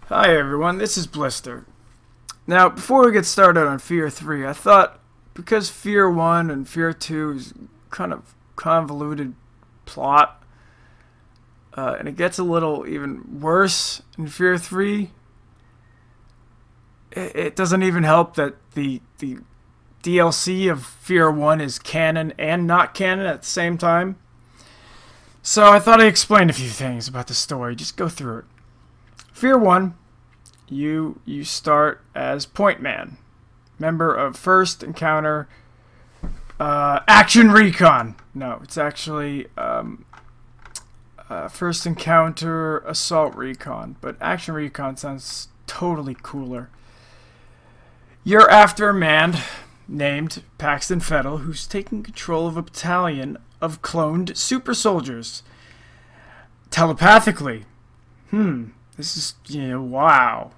Hi everyone, this is Blister. Now, before we get started on Fear 3, I thought because Fear 1 and Fear 2 is kind of convoluted plot, and it gets a little even worse in Fear 3, it doesn't even help that the DLC of Fear 1 is canon and not canon at the same time. So I thought I'd explain a few things about the story, just go through it. Fear 1, you start as Point Man, member of First Encounter Action Recon. No, it's actually First Encounter Assault Recon, but Action Recon sounds totally cooler. You're after a man named Paxton Fettel who's taking control of a battalion of cloned super soldiers telepathically. This is, wow.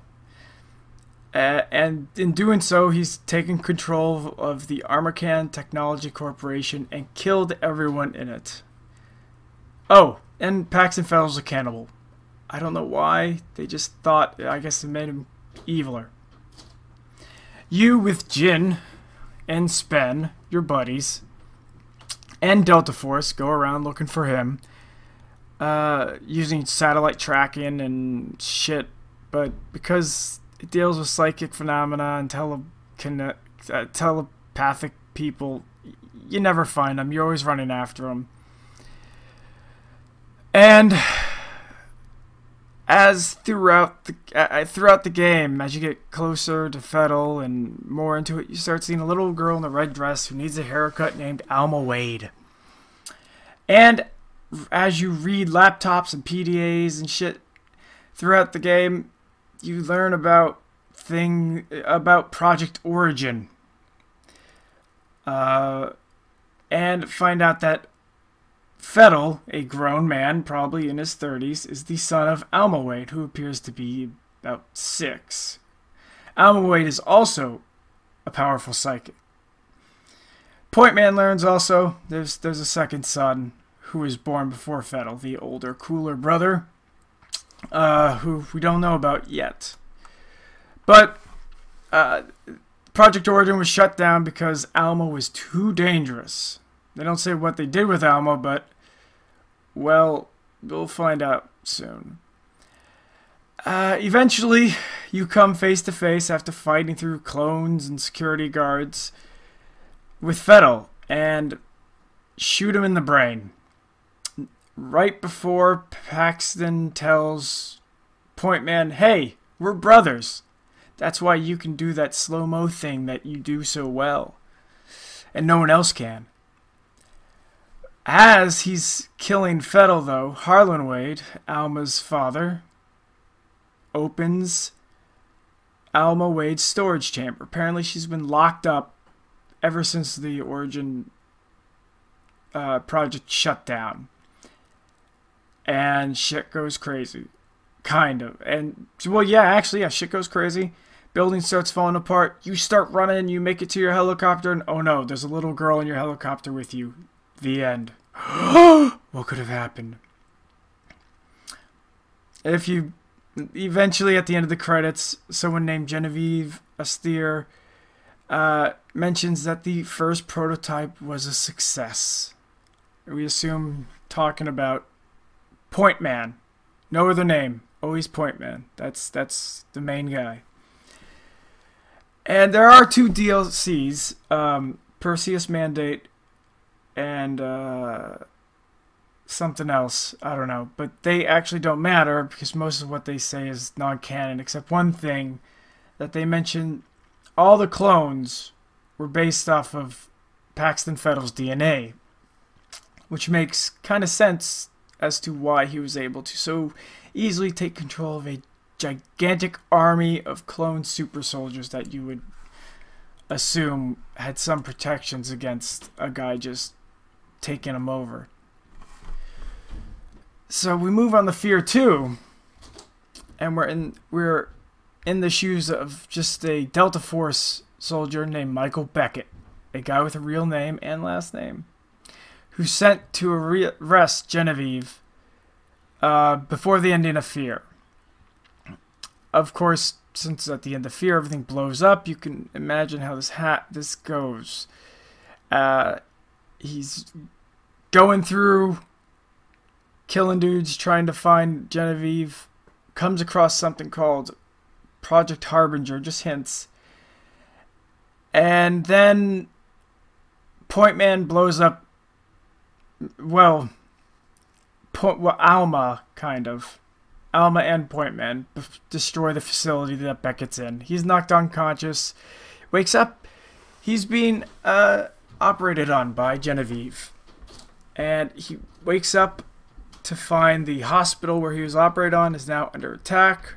And in doing so, he's taken control of the Armacan Technology Corporation and killed everyone in it. Oh, and Paxton Fettel's a cannibal. I don't know why. They just thought, I guess it made him eviler. You with Jin and Spen, your buddies, and Delta Force go around looking for him. Using satellite tracking and shit, but because it deals with psychic phenomena and telepathic people, you never find them. You're always running after them. And as throughout the game, as you get closer to Fettel and more into it, you start seeing a little girl in a red dress who needs a haircut named Alma Wade. And as you read laptops and PDAs and shit throughout the game, you learn about Project Origin, and find out that Fettel, a grown man, probably in his 30s, is the son of Alma Wade, who appears to be about 6. Alma Wade is also a powerful psychic. Point Man learns also there's a second son who was born before Fettel, the older, cooler brother, who we don't know about yet. But Project Origin was shut down because Alma was too dangerous. They don't say what they did with Alma, but, well, we'll find out soon. Eventually, you come face to face after fighting through clones and security guards with Fettel and shoot him in the brain. Right before Paxton tells Point Man, hey, we're brothers. That's why you can do that slow-mo thing that you do so well. And no one else can. As he's killing Fettel, though, Harlan Wade, Alma's father, opens Alma Wade's storage chamber. Apparently she's been locked up ever since the Origin project shut down. And shit goes crazy. Kind of. And, well, yeah, shit goes crazy. Building starts falling apart. You start running, you make it to your helicopter, and oh no, there's a little girl in your helicopter with you. The end. What could have happened? Eventually, at the end of the credits, someone named Genevieve Astier mentions that the first prototype was a success. We assume talking about Point Man. No other name. Always Point Man. That's the main guy. And there are 2 DLCs, Perseus Mandate and something else. I don't know. But they actually don't matter because most of what they say is non-canon, except one thing that they mention. All the clones were based off of Paxton Fettel's DNA, which makes kind of sense as to why he was able to so easily take control of a gigantic army of clone super soldiers that you would assume had some protections against a guy just taking them over. So we move on to Fear 2, and we're in the shoes of just a Delta Force soldier named Michael Beckett, a guy with a real name and last name, who's sent to arrest Genevieve before the ending of Fear. of course, since at the end of Fear everything blows up, you can imagine how this goes. He's going through, killing dudes, trying to find Genevieve, comes across something called Project Harbinger, just hints. And then Point Man blows up, well, Alma, kind of. Alma and Point Man destroy the facility that Beckett's in. He's knocked unconscious, wakes up, he's being operated on by Genevieve. And he wakes up to find the hospital where he was operated on is now under attack.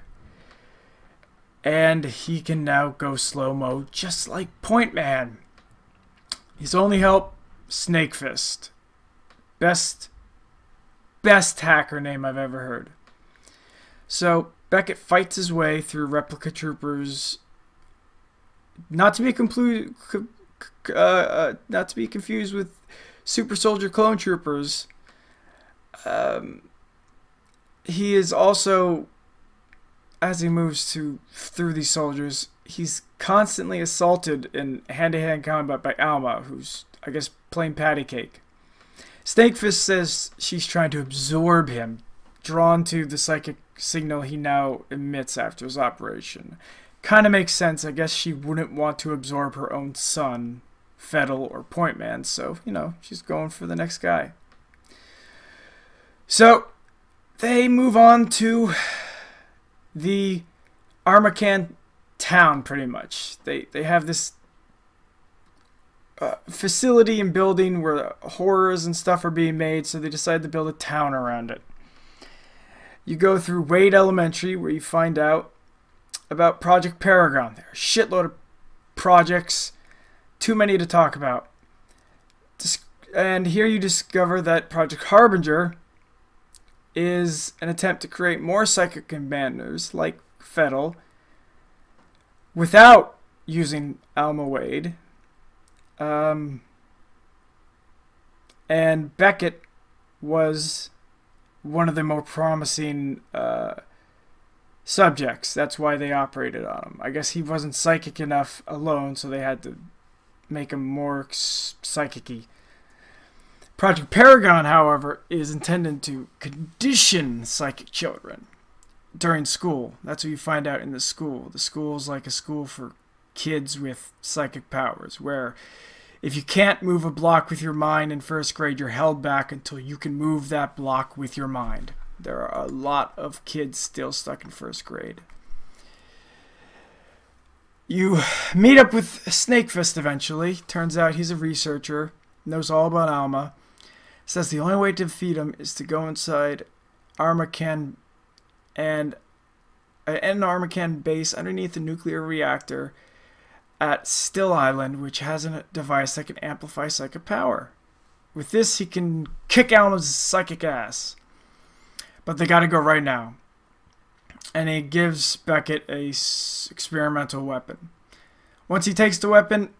And he can now go slow-mo just like Point Man. His only help, Snake Fist. Best hacker name I've ever heard. So Beckett fights his way through replica troopers, not to be confused with super soldier clone troopers. He is also, as he moves through these soldiers, he's constantly assaulted in hand-to-hand combat by Alma, who's, I guess, playing patty cake. Snakefist says she's trying to absorb him, drawn to the psychic signal he now emits after his operation. Kind of makes sense. I guess she wouldn't want to absorb her own son, Fettel or Point Man, so, she's going for the next guy. So, they move on to the Armacan town, pretty much. They have this facility and building where horrors and stuff are being made, so they decide to build a town around it. You go through Wade Elementary, where you find out about Project Paragon. There are a shitload of projects, too many to talk about. And here you discover that Project Harbinger is an attempt to create more psychic commanders like Fettel without using Alma Wade. And Beckett was one of the more promising subjects. That's why they operated on him. I guess he wasn't psychic enough alone, so they had to make him more psychic-y. Project Paragon, however, is intended to condition psychic children during school. That's what you find out in the school. The school is like a school for kids with psychic powers, where if you can't move a block with your mind in first grade, you're held back until you can move that block with your mind. There are a lot of kids still stuck in first grade. You meet up with Snakefist eventually. Turns out he's a researcher, knows all about Alma. Says the only way to defeat him is to go inside Armacan and an Armacan base underneath the nuclear reactor at Still Island, which has a device that can amplify psychic power. With this, he can kick Alma's psychic ass. But they gotta go right now. And he gives Beckett a experimental weapon. Once he takes the weapon,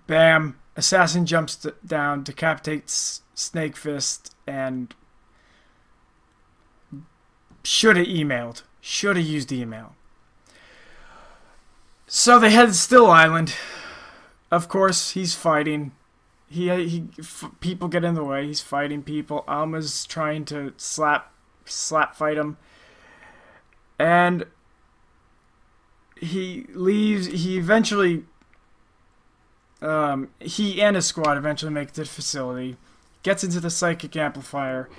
bam, Assassin jumps down, decapitates Snakefist, and should have emailed. Should have used email. So they head to Still Island. Of course, he's fighting. People get in the way. He's fighting people. Alma's trying to slap fight him. And he leaves. He eventually... he and his squad eventually make it to the facility. Gets into the psychic amplifier.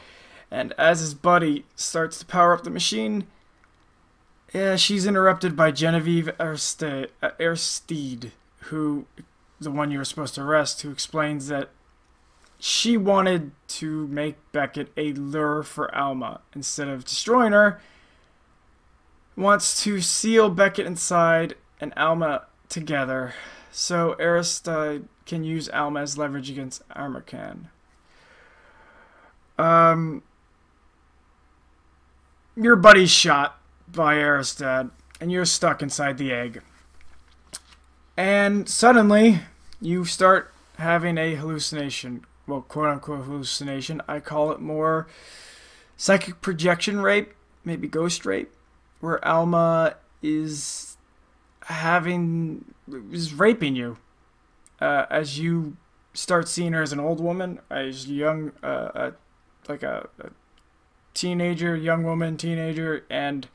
And as his buddy starts to power up the machine... yeah, she's interrupted by Genevieve Aristide, who, the one you were supposed to arrest, who explains that she wanted to make Beckett a lure for Alma. Instead of destroying her, wants to seal Beckett inside and Alma together, so Aristide can use Alma as leverage against Armacan. Your buddy's shot by Aristide, and you're stuck inside the egg. And suddenly, you start having a hallucination. Well, quote-unquote hallucination. I call it more psychic projection rape, maybe ghost rape, where Alma is raping you as you start seeing her as an old woman, as young, like a teenager, young woman, teenager, and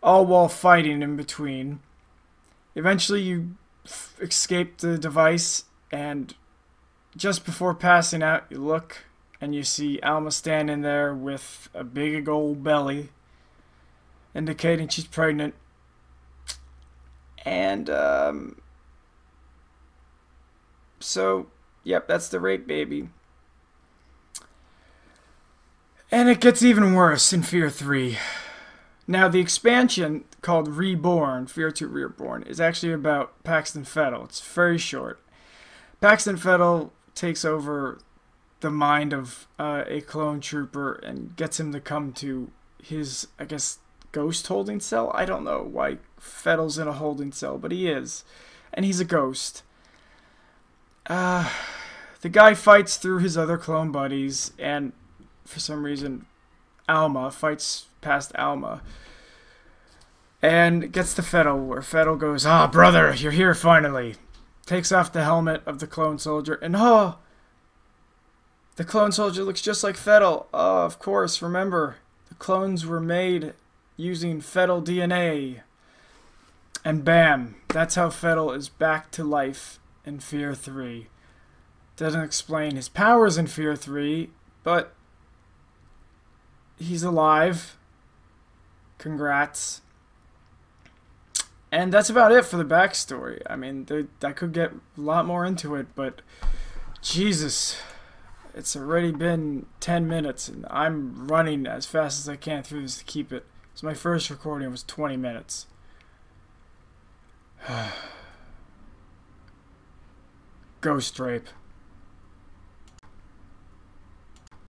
all while fighting in between. Eventually, you escape the device, and just before passing out, you look and you see Alma standing there with a big old belly, indicating she's pregnant. And, so, yep, that's the rape baby. And it gets even worse in Fear 3. Now, the expansion called Reborn, Fear 2 Reborn, is actually about Paxton Fettel. It's very short. Paxton Fettel takes over the mind of a clone trooper and gets him to come to his, I guess, ghost holding cell? I don't know why Fettel's in a holding cell, but he is. And he's a ghost. The guy fights through his other clone buddies, and for some reason, Alma fights past Alma. And gets to Fettel, where Fettel goes, "Ah, brother, you're here finally." Takes off the helmet of the clone soldier, and the clone soldier looks just like Fettel. Oh, of course, remember, the clones were made using Fettel DNA. And bam, that's how Fettel is back to life in Fear 3. Doesn't explain his powers in Fear 3, but he's alive. Congrats. And that's about it for the backstory. I mean, I could get a lot more into it, but Jesus, it's already been 10 minutes, and I'm running as fast as I can through this to keep it. So my first recording was 20 minutes. Ghost rape.